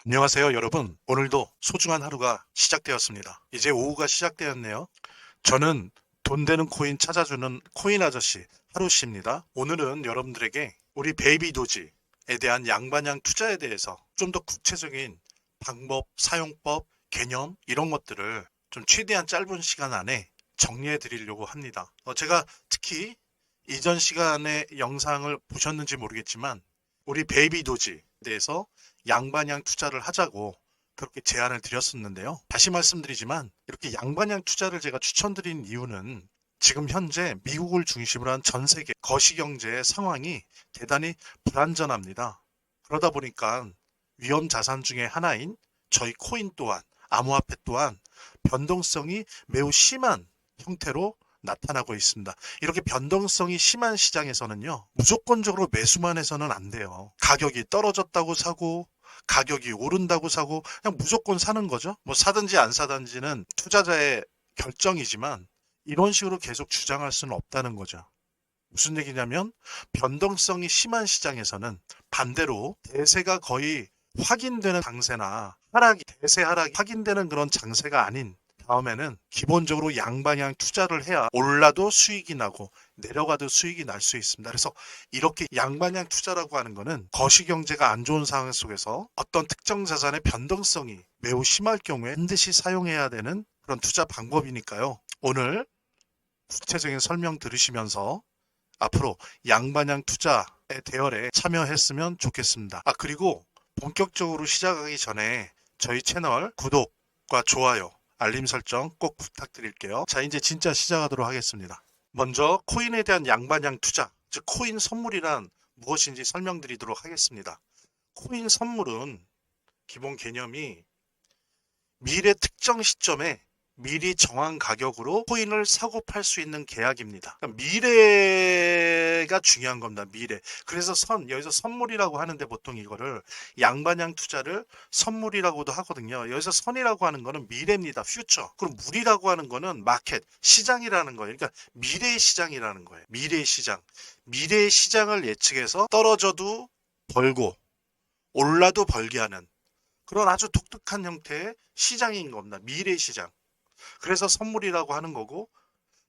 안녕하세요, 여러분. 오늘도 소중한 하루가 시작되었습니다. 이제 오후가 시작되었네요. 저는 돈 되는 코인 찾아주는 코인 아저씨 하루씨입니다. 오늘은 여러분들에게 우리 베이비 도지에 대한 양반양 투자에 대해서 좀 더 구체적인 방법, 사용법, 개념 이런 것들을 좀 최대한 짧은 시간 안에 정리해 드리려고 합니다. 제가 특히 이전 시간의 영상을 보셨는지 모르겠지만 우리 베이비 도지에 대해서 양반양 투자를 하자고 그렇게 제안을 드렸었는데요. 다시 말씀드리지만 이렇게 양반양 투자를 제가 추천드린 이유는 지금 현재 미국을 중심으로 한 전 세계 거시경제의 상황이 대단히 불안전합니다. 그러다 보니까 위험 자산 중에 하나인 저희 코인 또한 암호화폐 또한 변동성이 매우 심한 형태로 나타나고 있습니다. 이렇게 변동성이 심한 시장에서는요, 무조건적으로 매수만 해서는 안 돼요. 가격이 떨어졌다고 사고, 가격이 오른다고 사고, 그냥 무조건 사는 거죠. 뭐 사든지 안 사든지는 투자자의 결정이지만, 이런 식으로 계속 주장할 수는 없다는 거죠. 무슨 얘기냐면, 변동성이 심한 시장에서는 반대로 대세가 거의 확인되는 장세나 대세 하락이 확인되는 그런 장세가 아닌 다음에는 기본적으로 양방향 투자를 해야 올라도 수익이 나고 내려가도 수익이 날 수 있습니다. 그래서 이렇게 양방향 투자라고 하는 거는 거시경제가 안 좋은 상황 속에서 어떤 특정 자산의 변동성이 매우 심할 경우에 반드시 사용해야 되는 그런 투자 방법이니까요. 오늘 구체적인 설명 들으시면서 앞으로 양방향 투자의 대열에 참여했으면 좋겠습니다. 그리고 본격적으로 시작하기 전에 저희 채널 구독과 좋아요, 알림 설정 꼭 부탁드릴게요. 자, 이제 진짜 시작하도록 하겠습니다. 먼저 코인에 대한 양반양 투자, 즉 코인 선물이란 무엇인지 설명드리도록 하겠습니다. 코인 선물은 기본 개념이 미래 특정 시점에 미리 정한 가격으로 코인을 사고 팔 수 있는 계약입니다. 그러니까 미래가 중요한 겁니다. 미래. 그래서 여기서 선물이라고 하는데 보통 이거를 양반양 투자를 선물이라고도 하거든요. 여기서 선이라고 하는 거는 미래입니다. 퓨처. 그럼 물이라고 하는 거는 마켓, 시장이라는 거예요. 그러니까 미래의 시장이라는 거예요. 미래의 시장. 미래의 시장을 예측해서 떨어져도 벌고 올라도 벌게 하는 그런 아주 독특한 형태의 시장인 겁니다. 미래 시장. 그래서 선물이라고 하는 거고,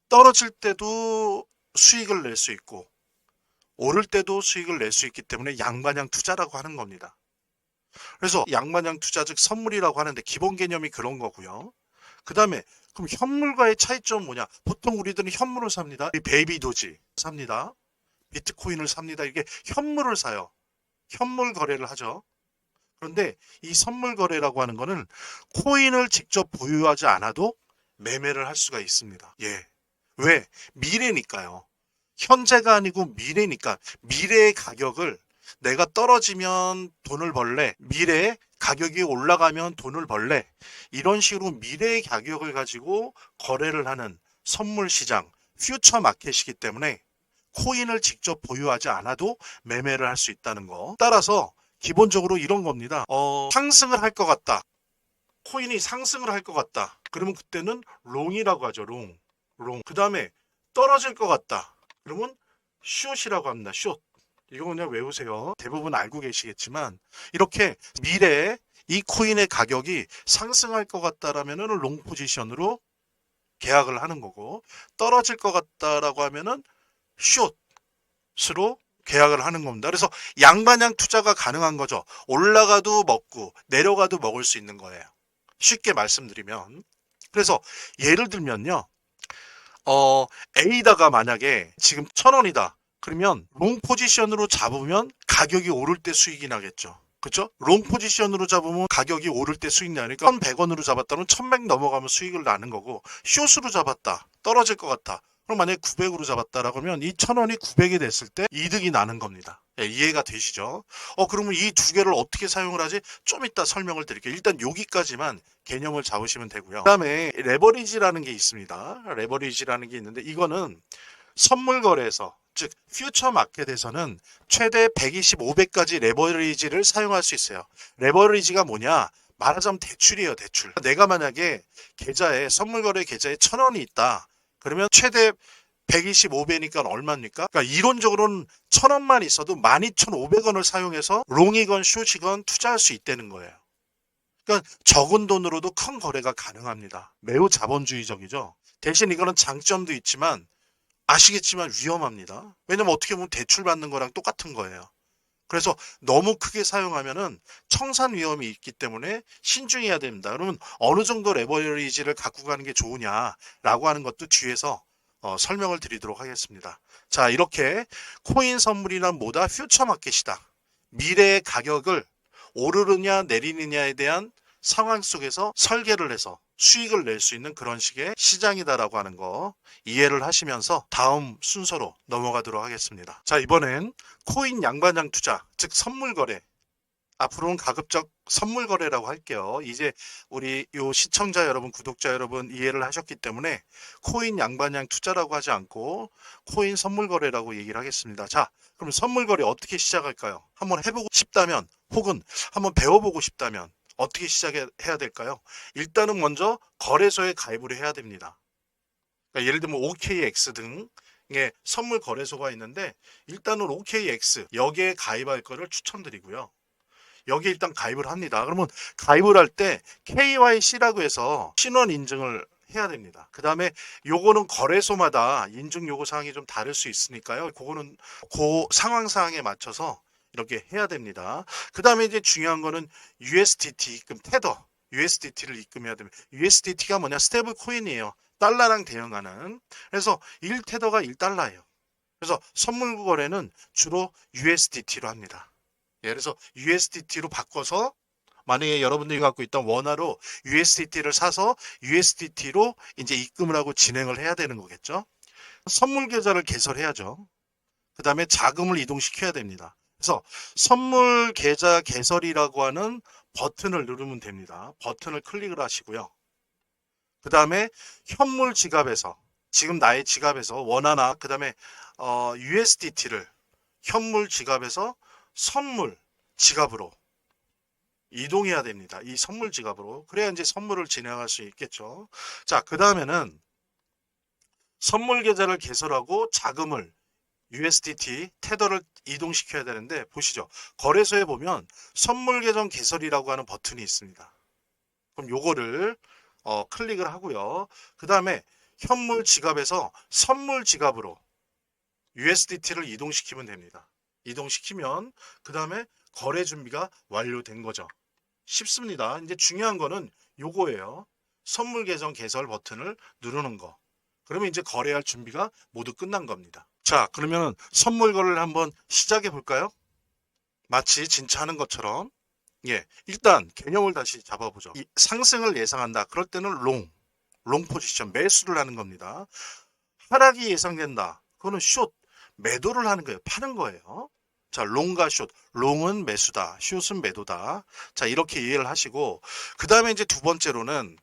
떨어질 때도 수익을 낼 수 있고 오를 때도 수익을 낼 수 있기 때문에 양반양 투자라고 하는 겁니다. 그래서 양반양 투자 즉 선물이라고 하는데 기본 개념이 그런 거고요. 그 다음에 그럼 현물과의 차이점은 뭐냐? 보통 우리들은 현물을 삽니다. 베이비 도지 삽니다. 비트코인을 삽니다. 이게 현물을 사요. 현물 거래를 하죠. 그런데 이 선물 거래라고 하는 거는 코인을 직접 보유하지 않아도 매매를 할 수가 있습니다. 예. 왜? 미래니까요. 현재가 아니고 미래니까 미래의 가격을 내가 떨어지면 돈을 벌래. 미래에 가격이 올라가면 돈을 벌래. 이런 식으로 미래의 가격을 가지고 거래를 하는 선물 시장, 퓨처 마켓이기 때문에 코인을 직접 보유하지 않아도 매매를 할 수 있다는 거. 따라서 기본적으로 이런 겁니다. 상승을 할 것 같다. 코인이 상승을 할 것 같다. 그러면 그때는 롱이라고 하죠. 롱. 그 다음에 떨어질 것 같다. 그러면 숏이라고 합니다. 숏. 이거 그냥 외우세요. 대부분 알고 계시겠지만 이렇게 미래에 이 코인의 가격이 상승할 것 같다라면은 롱 포지션으로 계약을 하는 거고, 떨어질 것 같다라고 하면은 숏으로 계약을 하는 겁니다. 그래서 양반양 투자가 가능한 거죠. 올라가도 먹고 내려가도 먹을 수 있는 거예요. 쉽게 말씀드리면. 그래서 예를 들면요. A다가 만약에 지금 1,000원이다. 그러면 롱 포지션으로 잡으면 가격이 오를 때 수익이 나겠죠. 그렇죠? 롱 포지션으로 잡으면 가격이 오를 때 수익 나니까 1,100원으로 잡았다면 1,100 넘어가면 수익을 나는 거고, 숏으로 잡았다. 떨어질 것 같다. 그럼 만약에 900으로 잡았다라고 하면 이 1,000원이 900이 됐을 때 이득이 나는 겁니다. 예, 이해가 되시죠? 그러면 이 두 개를 어떻게 사용을 하지? 좀 이따 설명을 드릴게요. 일단 여기까지만 개념을 잡으시면 되고요. 그다음에 레버리지라는 게 있습니다. 레버리지라는 게 있는데 이거는 선물 거래에서 즉 퓨처 마켓에서는 최대 125배까지 레버리지를 사용할 수 있어요. 레버리지가 뭐냐? 말하자면 대출이에요, 대출. 내가 만약에 선물 거래 계좌에 1,000원이 있다. 그러면 최대 125배니까 얼마입니까? 그러니까 이론적으로는 1,000원만 있어도 12,500원을 사용해서 롱이건 숏이건 투자할 수 있다는 거예요. 그러니까 적은 돈으로도 큰 거래가 가능합니다. 매우 자본주의적이죠. 대신 이거는 장점도 있지만 아시겠지만 위험합니다. 왜냐면 어떻게 보면 대출 받는 거랑 똑같은 거예요. 그래서 너무 크게 사용하면은 청산 위험이 있기 때문에 신중해야 됩니다. 그러면 어느 정도 레버리지를 갖고 가는 게 좋으냐라고 하는 것도 뒤에서 설명을 드리도록 하겠습니다. 자, 이렇게 코인 선물이란 뭐다? 퓨처 마켓이다. 미래의 가격을 오르느냐 내리느냐에 대한 상황 속에서 설계를 해서 수익을 낼 수 있는 그런 식의 시장이다라고 하는 거 이해를 하시면서 다음 순서로 넘어가도록 하겠습니다. 자, 이번엔 코인 양반장 투자, 즉 선물 거래. 앞으로는 가급적 선물 거래라고 할게요. 이제 우리 요 시청자 여러분, 구독자 여러분 이해를 하셨기 때문에 코인 양반장 투자라고 하지 않고 코인 선물 거래라고 얘기를 하겠습니다. 자, 그럼 선물 거래 어떻게 시작할까요? 한번 해보고 싶다면 혹은 한번 배워보고 싶다면 어떻게 시작해야 될까요? 일단은 먼저 거래소에 가입을 해야 됩니다. 그러니까 예를 들면 OKX 등의 선물 거래소가 있는데 일단은 OKX 여기에 가입할 거를 추천드리고요. 여기에 일단 가입을 합니다. 그러면 가입을 할 때 KYC라고 해서 신원 인증을 해야 됩니다. 그 다음에 요거는 거래소마다 인증 요구 사항이 좀 다를 수 있으니까요. 그거는 그 상황 사항에 맞춰서 이렇게 해야 됩니다. 그 다음에 이제 중요한 거는 USDT 입금 테더 USDT를 입금해야 됩니다. USDT가 뭐냐? 스테이블 코인이에요. 달러랑 대응하는. 그래서 1테더가 1달러예요. 그래서 선물 거래는 주로 USDT로 합니다. 예, 그래서 USDT로 바꿔서 만약에 여러분들이 갖고 있던 원화로 USDT를 사서 USDT로 이제 입금을 하고 진행을 해야 되는 거겠죠. 선물 계좌를 개설해야죠. 그 다음에 자금을 이동시켜야 됩니다. 그래서 선물 계좌 개설이라고 하는 버튼을 누르면 됩니다. 버튼을 클릭을 하시고요. 그 다음에 현물 지갑에서 지금 나의 지갑에서 원화나 그 다음에 USDT를 현물 지갑에서 선물 지갑으로 이동해야 됩니다. 이 선물 지갑으로. 그래야 이제 선물을 진행할 수 있겠죠. 자, 그 다음에는 선물 계좌를 개설하고 자금을 USDT 테더를 이동시켜야 되는데 보시죠. 거래소에 보면 선물 계정 개설이라고 하는 버튼이 있습니다. 그럼 요거를 클릭을 하고요. 그 다음에 현물 지갑에서 선물 지갑으로 USDT를 이동시키면 됩니다. 이동시키면 그 다음에 거래 준비가 완료된 거죠. 쉽습니다. 이제 중요한 거는 요거예요. 선물 계정 개설 버튼을 누르는 거. 그러면 이제 거래할 준비가 모두 끝난 겁니다. 자, 그러면 선물 거래를 한번 시작해 볼까요? 마치 진짜 하는 것처럼. 예, 일단 개념을 다시 잡아보죠. 이 상승을 예상한다. 그럴 때는 롱 포지션 매수를 하는 겁니다. 하락이 예상된다. 그거는 숏 매도를 하는 거예요. 파는 거예요. 자, 롱과 숏. 롱은 매수다. 숏은 매도다. 자, 이렇게 이해를 하시고 그 다음에 이제 두 번째로는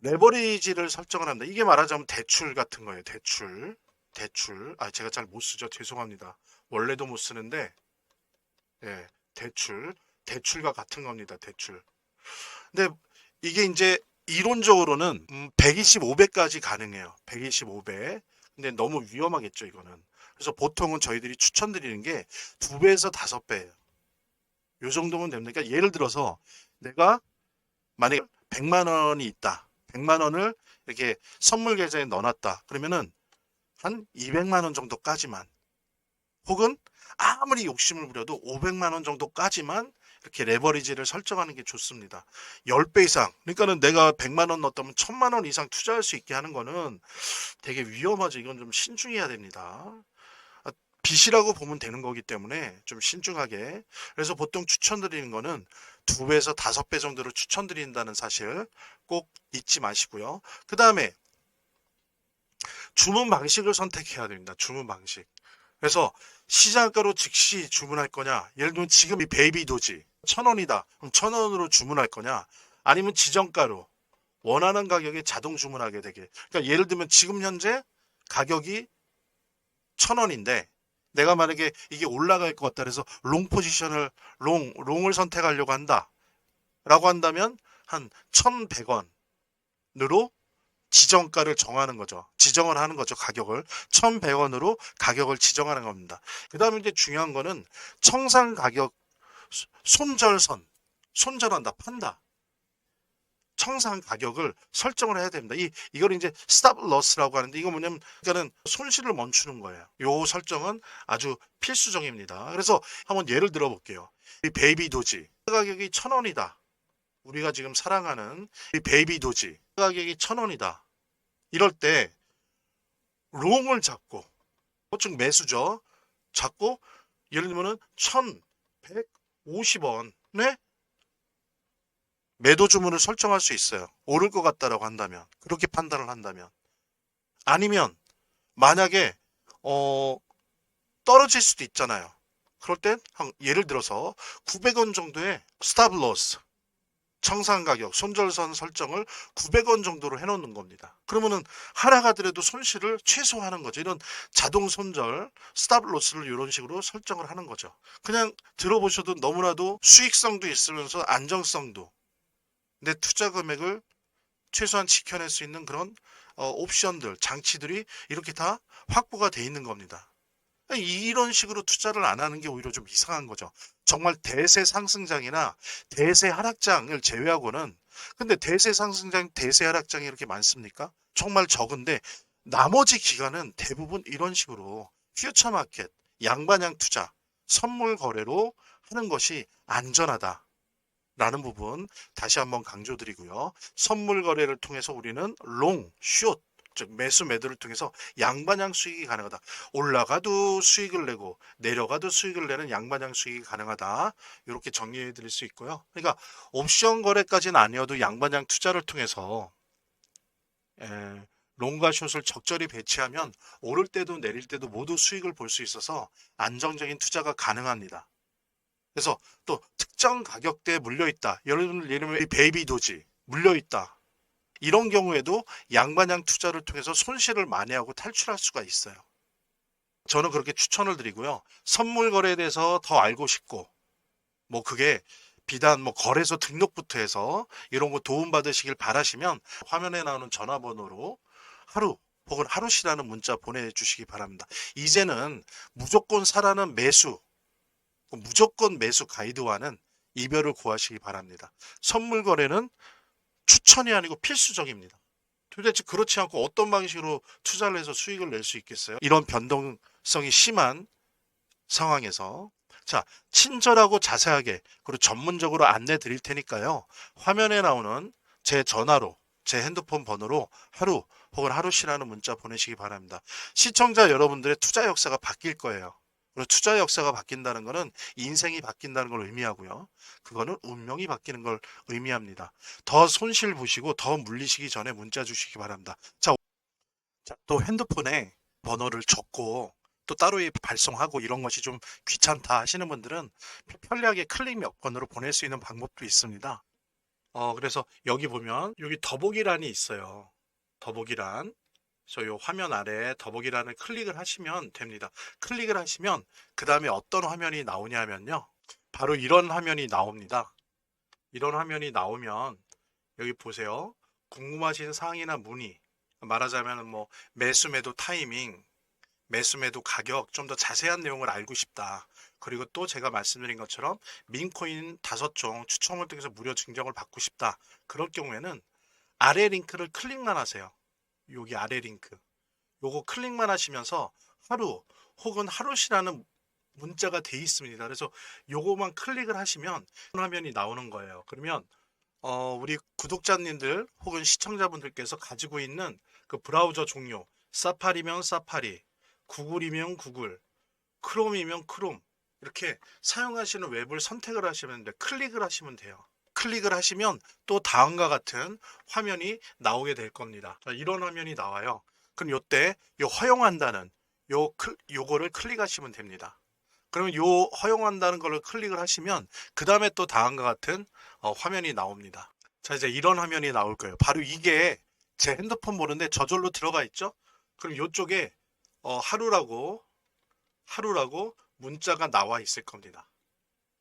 레버리지를 설정을 합니다. 이게 말하자면 대출 같은 거예요. 대출. 아, 제가 잘 못 쓰죠. 죄송합니다. 원래도 못 쓰는데 예, 대출과 같은 겁니다. 대출. 근데 이게 이제 이론적으로는 120, 500까지 가능해요. 120, 500. 근데 너무 위험하겠죠, 이거는. 그래서 보통은 저희들이 추천드리는 게 2배에서 5배예요. 요 정도면 됩니다. 그러니까 예를 들어서 내가 만약에 100만 원이 있다. 100만 원을 이렇게 선물 계좌에 넣어놨다. 그러면은 한 200만 원 정도까지만 혹은 아무리 욕심을 부려도 500만 원 정도까지만 이렇게 레버리지를 설정하는 게 좋습니다. 10배 이상. 그러니까는 내가 100만 원 넣었다면 1000만 원 이상 투자할 수 있게 하는 거는 되게 위험하죠. 이건 좀 신중해야 됩니다. 빚이라고 보면 되는 거기 때문에 좀 신중하게. 그래서 보통 추천드리는 거는 2배에서 5배 정도로 추천드린다는 사실 꼭 잊지 마시고요. 그 다음에 주문 방식을 선택해야 됩니다. 주문 방식. 그래서 시장가로 즉시 주문할 거냐? 예를 들면 지금 이 베이비 도지 1,000원이다. 그럼 1,000원으로 주문할 거냐? 아니면 지정가로 원하는 가격에 자동 주문하게 되게. 그러니까 예를 들면 지금 현재 가격이 1,000원인데 내가 만약에 이게 올라갈 것 같다 그래서 롱 포지션을 롱을 선택하려고 한다. 라고 한다면 한 1,100원으로 지정가를 정하는 거죠. 지정을 하는 거죠. 가격을 1,100원으로 가격을 지정하는 겁니다. 그 다음에 이제 중요한 거는 청산 가격 손절한다, 판다. 청산 가격을 설정을 해야 됩니다. 이걸 이제 stop loss라고 하는데, 이거 뭐냐면, 그러니까는 손실을 멈추는 거예요. 요 설정은 아주 필수적입니다. 그래서 한번 예를 들어 볼게요. 이 베이비 도지 가격이 1,000원이다. 우리가 지금 사랑하는 이 베이비 도지 가격이 1,000원이다. 이럴 때 롱을 잡고, 즉 매수죠. 잡고 예를 들면은 1,150원에 매도 주문을 설정할 수 있어요. 오를 것 같다라고 한다면, 그렇게 판단을 한다면. 아니면 만약에 떨어질 수도 있잖아요. 그럴 땐 예를 들어서 900원 정도의 스탑 로스, 청산 가격, 손절선 설정을 900원 정도로 해놓는 겁니다. 그러면은 하락하더라도 손실을 최소화하는 거죠. 이런 자동 손절, 스탑 로스를 이런 식으로 설정을 하는 거죠. 그냥 들어보셔도 너무나도 수익성도 있으면서 안정성도, 내 투자 금액을 최소한 지켜낼 수 있는 그런 옵션들, 장치들이 이렇게 다 확보가 돼 있는 겁니다. 이런 식으로 투자를 안 하는 게 오히려 좀 이상한 거죠. 정말 대세 상승장이나 대세 하락장을 제외하고는, 근데 대세 상승장, 대세 하락장이 이렇게 많습니까? 정말 적은데 나머지 기간은 대부분 이런 식으로 퓨처 마켓, 양반향 투자, 선물 거래로 하는 것이 안전하다. 라는 부분 다시 한번 강조드리고요. 선물 거래를 통해서 우리는 롱, 숏, 즉 매수 매도를 통해서 양반향 수익이 가능하다. 올라가도 수익을 내고 내려가도 수익을 내는 양반향 수익이 가능하다. 이렇게 정리해 드릴 수 있고요. 그러니까 옵션 거래까지는 아니어도 양반향 투자를 통해서 롱과 숏을 적절히 배치하면 오를 때도 내릴 때도 모두 수익을 볼 수 있어서 안정적인 투자가 가능합니다. 그래서 또 특정 가격대에 물려있다. 예를 들면 이 베이비 도지 물려있다. 이런 경우에도 양반향 투자를 통해서 손실을 만회하고 탈출할 수가 있어요. 저는 그렇게 추천을 드리고요. 선물 거래에 대해서 더 알고 싶고, 뭐 그게 비단 뭐 거래소 등록부터 해서 이런 거 도움 받으시길 바라시면 화면에 나오는 전화번호로 하루 혹은 하루시라는 문자 보내주시기 바랍니다. 이제는 무조건 사라는 매수, 무조건 매수 가이드와는 이별을 구하시기 바랍니다. 선물 거래는 추천이 아니고 필수적입니다. 도대체 그렇지 않고 어떤 방식으로 투자를 해서 수익을 낼 수 있겠어요? 이런 변동성이 심한 상황에서, 자, 친절하고 자세하게 그리고 전문적으로 안내 드릴 테니까요. 화면에 나오는 제 전화로, 제 핸드폰 번호로 하루 혹은 하루시라는 문자 보내시기 바랍니다. 시청자 여러분들의 투자 역사가 바뀔 거예요. 그리고 투자 역사가 바뀐다는 것은 인생이 바뀐다는 걸 의미하고요. 그거는 운명이 바뀌는 걸 의미합니다. 더 손실 보시고 더 물리시기 전에 문자 주시기 바랍니다. 자, 또 핸드폰에 번호를 적고 또 따로 발송하고 이런 것이 좀 귀찮다 하시는 분들은 편리하게 클릭 몇 번으로 보낼 수 있는 방법도 있습니다. 그래서 여기 보면 여기 더보기란이 있어요. 더보기란. 그래서 이 화면 아래 더보기란을 클릭을 하시면 됩니다. 클릭을 하시면 그 다음에 어떤 화면이 나오냐면요. 바로 이런 화면이 나옵니다. 이런 화면이 나오면 여기 보세요. 궁금하신 사항이나 문의, 말하자면 뭐 매수 매도 타이밍, 매수 매도 가격, 좀 더 자세한 내용을 알고 싶다. 그리고 또 제가 말씀드린 것처럼 민코인 5종 추첨을 통해서 무료 증정을 받고 싶다. 그럴 경우에는 아래 링크를 클릭만 하세요. 여기 아래 링크. 요거 클릭만 하시면서 하루 혹은 하루시라는 문자가 돼 있습니다. 그래서 요거만 클릭을 하시면 화면이 나오는 거예요. 그러면 우리 구독자님들 혹은 시청자분들께서 가지고 있는 그 브라우저 종류, 사파리면 사파리, 구글이면 구글, 크롬이면 크롬, 이렇게 사용하시는 웹을 선택을 하시면 돼. 클릭을 하시면 돼요. 클릭을 하시면 또 다음과 같은 화면이 나오게 될 겁니다. 자, 이런 화면이 나와요. 그럼 요때 요 허용한다는 요거를 클릭하시면 됩니다. 그러면 요 허용한다는 걸 클릭을 하시면 그 다음에 또 다음과 같은 화면이 나옵니다. 자, 이제 이런 화면이 나올 거예요. 바로 이게 제 핸드폰 보는데 저절로 들어가 있죠? 그럼 요쪽에 하루라고 문자가 나와 있을 겁니다.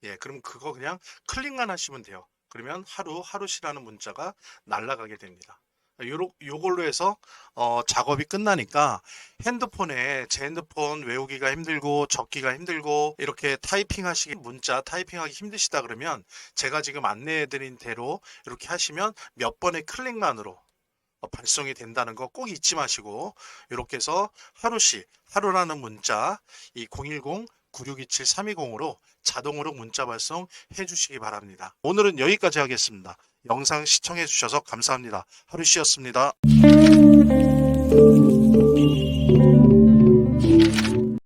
예, 그럼 그거 그냥 클릭만 하시면 돼요. 그러면 하루시라는 문자가 날아가게 됩니다. 요걸로 해서 작업이 끝나니까 제 핸드폰 외우기가 힘들고 적기가 힘들고 이렇게 문자 타이핑하기 힘드시다 그러면 제가 지금 안내해 드린 대로 이렇게 하시면 몇 번의 클릭만으로 발송이 된다는 거 꼭 잊지 마시고, 이렇게 해서 하루라는 문자 이 010-9627-320으로 자동으로 문자 발송 해 주시기 바랍니다. 오늘은 여기까지 하겠습니다. 영상 시청해 주셔서 감사합니다. 하루씨였습니다.